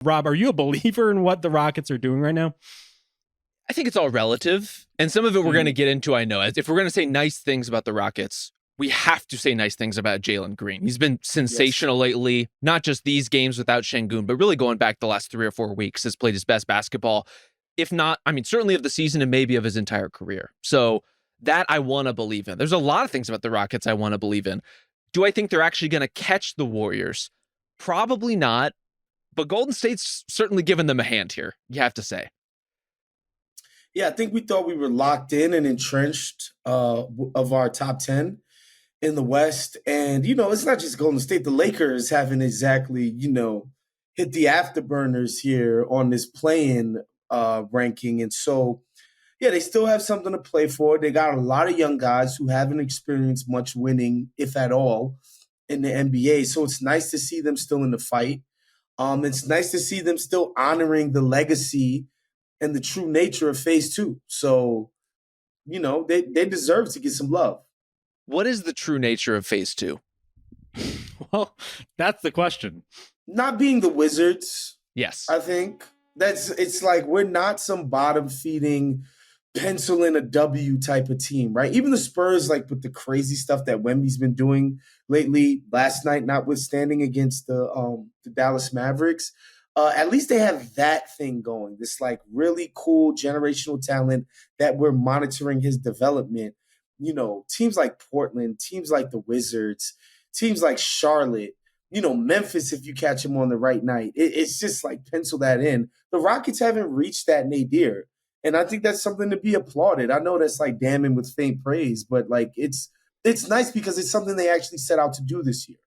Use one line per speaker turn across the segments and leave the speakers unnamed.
Rob, are you a believer in what the Rockets are doing right now?
I think it's all relative. And some of it we're going to get into, I know. If we're going to say nice things about the Rockets, we have to say nice things about Jalen Green. He's been sensational lately, not just these games without Sengun, but really going back the last 3 or 4 weeks, has played his best basketball. If not, I mean, certainly of the season and maybe of his entire career. So that I want to believe in. There's a lot of things about the Rockets I want to believe in. Do I think they're actually going to catch the Warriors? Probably not. But Golden State's certainly given them a hand here, you have to say.
Yeah, I think we thought we were locked in and entrenched of our top 10 in the West. And, it's not just Golden State. The Lakers haven't exactly, hit the afterburners here on this play-in ranking. And so, yeah, they still have something to play for. They got a lot of young guys who haven't experienced much winning, if at all, in the NBA. So it's nice to see them still in the fight. It's nice to see them still honoring the legacy and the true nature of phase 2. So, they deserve to get some love.
What is the true nature of phase 2?
Well, that's the question.
Not being the Wizards.
Yes.
I think it's like we're not some bottom feeding pencil in a W type of team, right? Even the Spurs, like with the crazy stuff that Wemby's been doing lately, last night notwithstanding against the Dallas Mavericks, at least they have that thing going. This like really cool generational talent that we're monitoring his development. Teams like Portland, teams like the Wizards, teams like Charlotte, Memphis, if you catch them on the right night. It's just like pencil that in. The Rockets haven't reached that nadir. And I think that's something to be applauded. I know that's like damning with faint praise, but like it's nice because it's something they actually set out to do this year.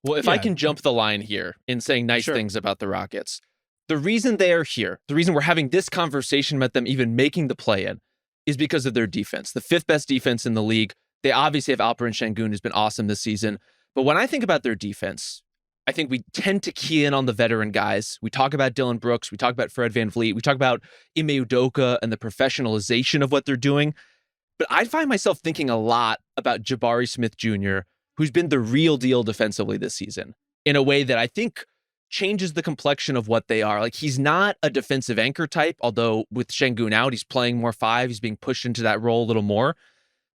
Well, if I can jump the line here in saying nice things about the Rockets, the reason they are here, the reason we're having this conversation about them even making the play-in is because of their defense. The 5th best defense in the league. They obviously have Alperen Sengun, who's been awesome this season. But when I think about their defense, I think we tend to key in on the veteran guys. We talk about Dylan Brooks. We talk about Fred VanVleet. We talk about Ime Udoka and the professionalization of what they're doing. But I find myself thinking a lot about Jabari Smith Jr., who's been the real deal defensively this season in a way that I think changes the complexion of what they are. Like, he's not a defensive anchor type, although with Sengun out, he's playing more 5. He's being pushed into that role a little more.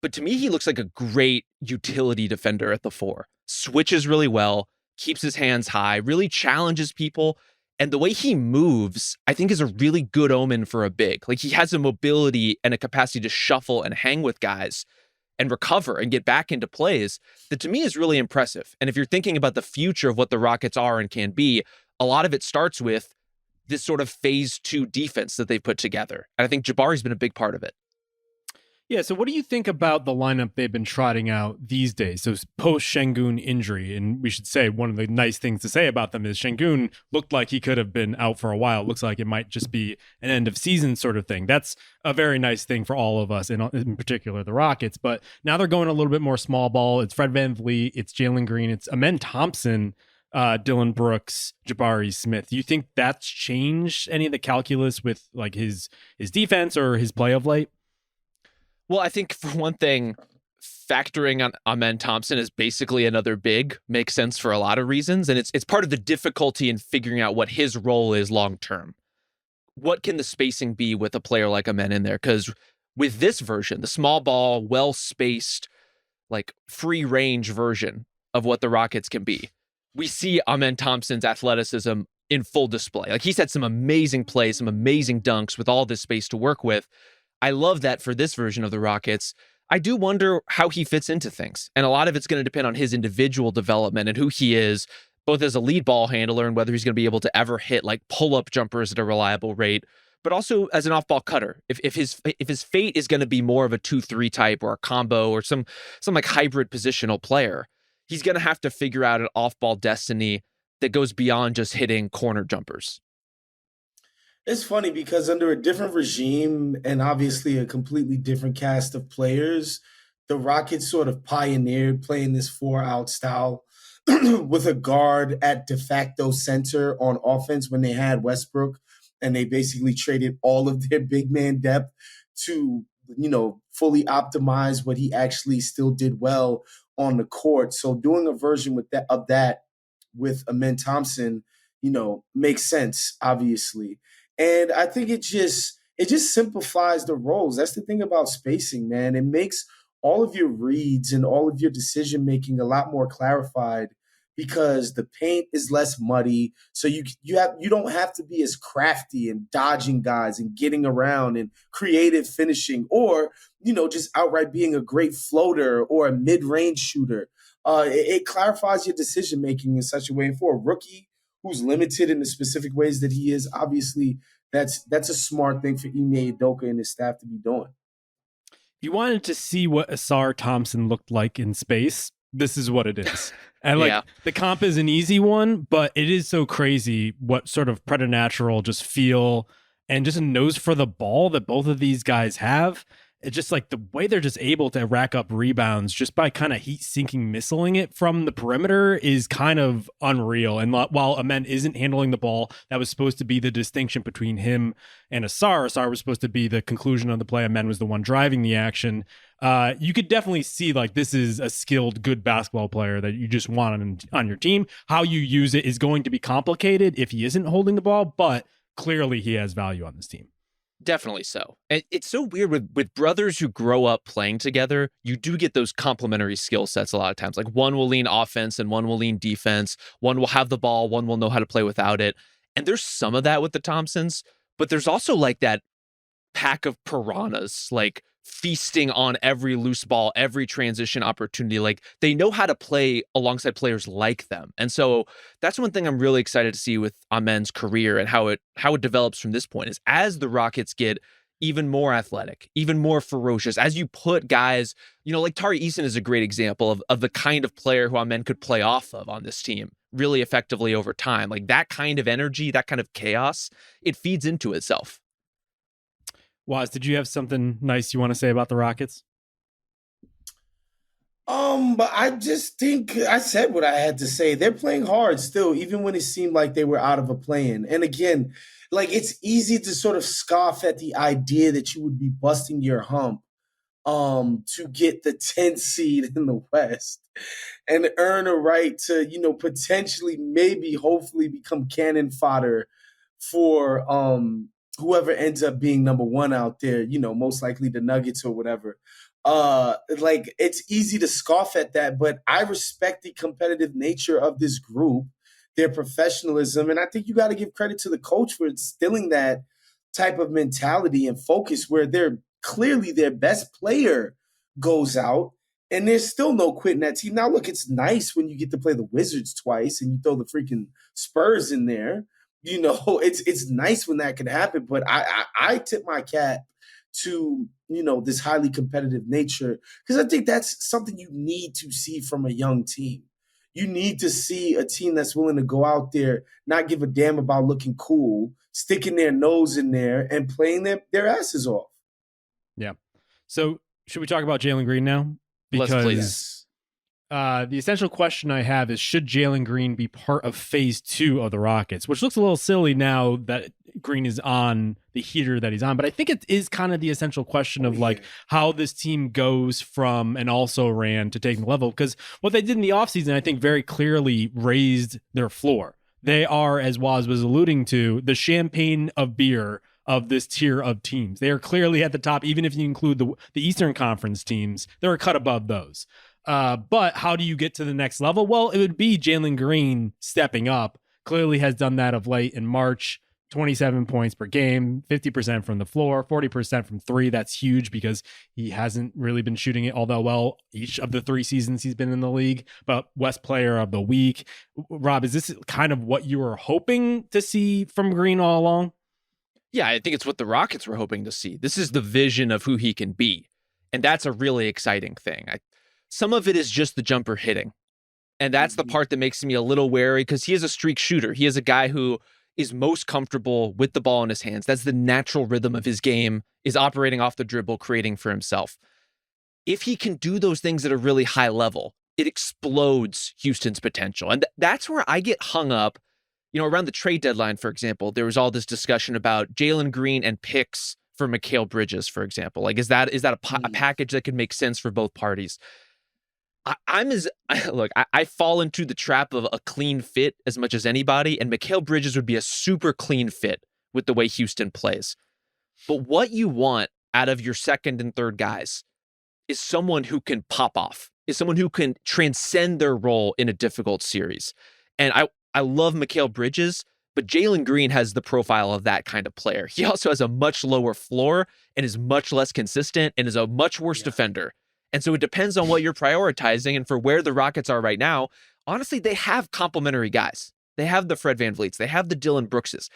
But to me, he looks like a great utility defender at the 4. Switches really well, keeps his hands high, really challenges people. And the way he moves, I think, is a really good omen for a big. Like, he has a mobility and a capacity to shuffle and hang with guys and recover and get back into plays that to me is really impressive. And if you're thinking about the future of what the Rockets are and can be, a lot of it starts with this sort of phase 2 defense that they've put together. And I think Jabari's been a big part of it.
Yeah, so what do you think about the lineup they've been trotting out these days? So post-Sengun injury, and we should say one of the nice things to say about them is Sengun looked like he could have been out for a while. It looks like it might just be an end-of-season sort of thing. That's a very nice thing for all of us, in particular the Rockets. But now they're going a little bit more small ball. It's Fred VanVleet, it's Jalen Green, it's Amen Thompson, Dylan Brooks, Jabari Smith. Do you think that's changed any of the calculus with like his defense or his play of late?
Well, I think for one thing, factoring on Amen Thompson as basically another big makes sense for a lot of reasons. And it's part of the difficulty in figuring out what his role is long term. What can the spacing be with a player like Amen in there? Because with this version, the small ball, well-spaced, like free range version of what the Rockets can be, we see Amen Thompson's athleticism in full display. Like, he's had some amazing plays, some amazing dunks with all this space to work with. I love that for this version of the Rockets. I do wonder how he fits into things. And a lot of it's going to depend on his individual development and who he is, both as a lead ball handler and whether he's going to be able to ever hit like pull-up jumpers at a reliable rate, but also as an off-ball cutter. If his fate is going to be more of a 2-3 type or a combo or some like hybrid positional player, he's going to have to figure out an off-ball destiny that goes beyond just hitting corner jumpers.
It's funny because under a different regime and obviously a completely different cast of players, the Rockets sort of pioneered playing this 4-out style with a guard at de facto center on offense when they had Westbrook, and they basically traded all of their big man depth to, fully optimize what he actually still did well on the court. So doing a version of that with Amen Thompson makes sense, obviously. And I think it just simplifies the roles. That's the thing about spacing, man. It makes all of your reads and all of your decision making a lot more clarified because the paint is less muddy. So you don't have to be as crafty and dodging guys and getting around and creative finishing, or just outright being a great floater or a mid-range shooter. It clarifies your decision making in such a way. And for a rookie who's limited in the specific ways that he is, obviously that's a smart thing for Ime Udoka and his staff to be doing.
If you wanted to see what Asar Thompson looked like in space, this is what it is. And the comp is an easy one, but it is so crazy what sort of preternatural just feel and just a nose for the ball that both of these guys have. It's just like the way they're just able to rack up rebounds just by kind of heat sinking missiling it from the perimeter is kind of unreal. And while Amen isn't handling the ball, that was supposed to be the distinction between him and Asar. Asar was supposed to be the conclusion of the play. Amen was the one driving the action. You could definitely see like this is a skilled, good basketball player that you just want on your team. How you use it is going to be complicated if he isn't holding the ball, but clearly he has value on this team.
Definitely so. And it's so weird with brothers who grow up playing together, you do get those complementary skill sets a lot of times. Like one will lean offense and one will lean defense. One will have the ball, one will know how to play without it. And there's some of that with the Thompsons, but there's also like that pack of piranhas, like feasting on every loose ball, every transition opportunity. Like they know how to play alongside players like them. And so that's one thing I'm really excited to see with Amen's career and how it develops from this point is as the Rockets get even more athletic, even more ferocious, as you put guys, like Tari Eason is a great example of the kind of player who Amen could play off of on this team really effectively over time. Like that kind of energy, that kind of chaos, it feeds into itself.
Waz, did you have something nice you want to say about the Rockets?
But I just think I said what I had to say. They're playing hard still, even when it seemed like they were out of a play-in. And again, like it's easy to sort of scoff at the idea that you would be busting your hump to get the 10th seed in the West and earn a right to, potentially, maybe, hopefully become cannon fodder for whoever ends up being number one out there, most likely the Nuggets or whatever. Like it's easy to scoff at that, but I respect the competitive nature of this group, their professionalism, and I think you got to give credit to the coach for instilling that type of mentality and focus where they're clearly their best player goes out and there's still no quitting that team. Now, look, it's nice when you get to play the Wizards twice and you throw the freaking Spurs in there. It's nice when that can happen, but I tip my cap to, this highly competitive nature because I think that's something you need to see from a young team. You need to see a team that's willing to go out there, not give a damn about looking cool, sticking their nose in there and playing their asses off.
Yeah. So should we talk about Jalen Green now?
Because let's please.
The essential question I have is, should Jalen Green be part of phase 2 of the Rockets, which looks a little silly now that Green is on the heater that he's on. But I think it is kind of the essential question of like how this team goes from an also-ran to taking the level. Because what they did in the offseason, I think very clearly raised their floor. They are, as Waz was alluding to, the champagne of beer of this tier of teams. They are clearly at the top, even if you include the Eastern Conference teams. They're a cut above those. But how do you get to the next level? Well, it would be Jalen Green stepping up. Clearly has done that of late in March. 27 points per game, 50% from the floor, 40% from three. That's huge because he hasn't really been shooting it all that well each of the 3 seasons he's been in the league. But West Player of the Week. Rob, is this kind of what you were hoping to see from Green all along?
Yeah, I think it's what the Rockets were hoping to see. This is the vision of who he can be. And that's a really exciting thing. Some of it is just the jumper hitting. And that's the part that makes me a little wary because he is a streak shooter. He is a guy who is most comfortable with the ball in his hands. That's the natural rhythm of his game, is operating off the dribble, creating for himself. If he can do those things at a really high level, it explodes Houston's potential. And that's where I get hung up. You know, around the trade deadline, for example, there was all this discussion about Jalen Green and picks for Mikal Bridges, for example. Like, is that a package that could make sense for both parties? I fall into the trap of a clean fit as much as anybody, and Mikal Bridges would be a super clean fit with the way Houston plays. But what you want out of your second and third guys is someone who can pop off, is someone who can transcend their role in a difficult series. And I love Mikal Bridges, but Jalen Green has the profile of that kind of player. He also has a much lower floor and is much less consistent and is a much worse defender. And so it depends on what you're prioritizing. And for where the Rockets are right now, honestly, they have complementary guys. They have the Fred VanVleets. They have the Dylan Brookses.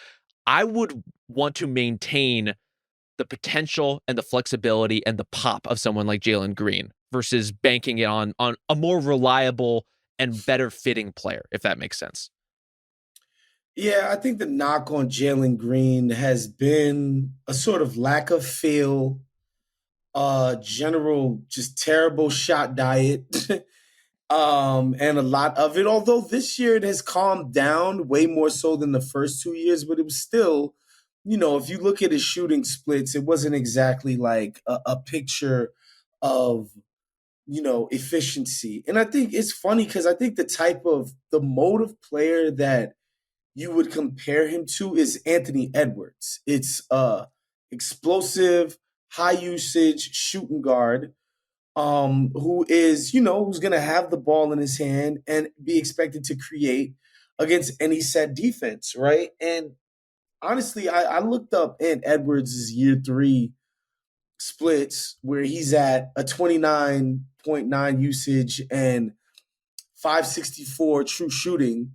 I would want to maintain the potential and the flexibility and the pop of someone like Jalen Green versus banking it on a more reliable and better fitting player, if that makes sense.
Yeah, I think the knock on Jalen Green has been a sort of lack of feel, general just terrible shot diet, and a lot of it. Although this year it has calmed down way more so than the first 2 years, but it was still, if you look at his shooting splits, it wasn't exactly like a picture of, efficiency. And I think it's funny because I think the mode of player that you would compare him to is Anthony Edwards. It's explosive, high usage shooting guard, who is, who's going to have the ball in his hand and be expected to create against any set defense, right? And honestly, I looked up Ant Edwards' year 3 splits where he's at a 29.9 usage and 564 true shooting.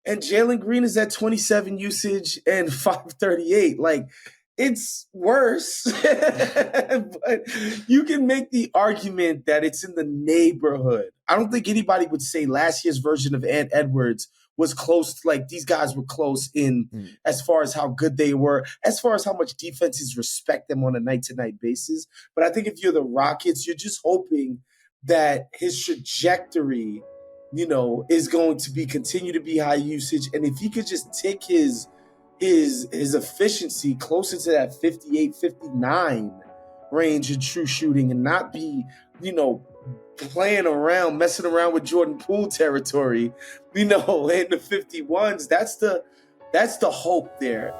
And Jalen Green is at 27 usage and 538. Like, it's worse. But you can make the argument that it's in the neighborhood. I don't think anybody would say last year's version of Ant Edwards was close. Like, these guys were close in as far as how good they were, as far as how much defenses respect them on a night-to-night basis. But I think if you're the Rockets, you're just hoping that his trajectory – is going to continue to be high usage. And if he could just take his efficiency closer to that 58, 59 range of true shooting and not be, playing around, messing around with Jordan Poole territory, in the 51s, that's the hope there.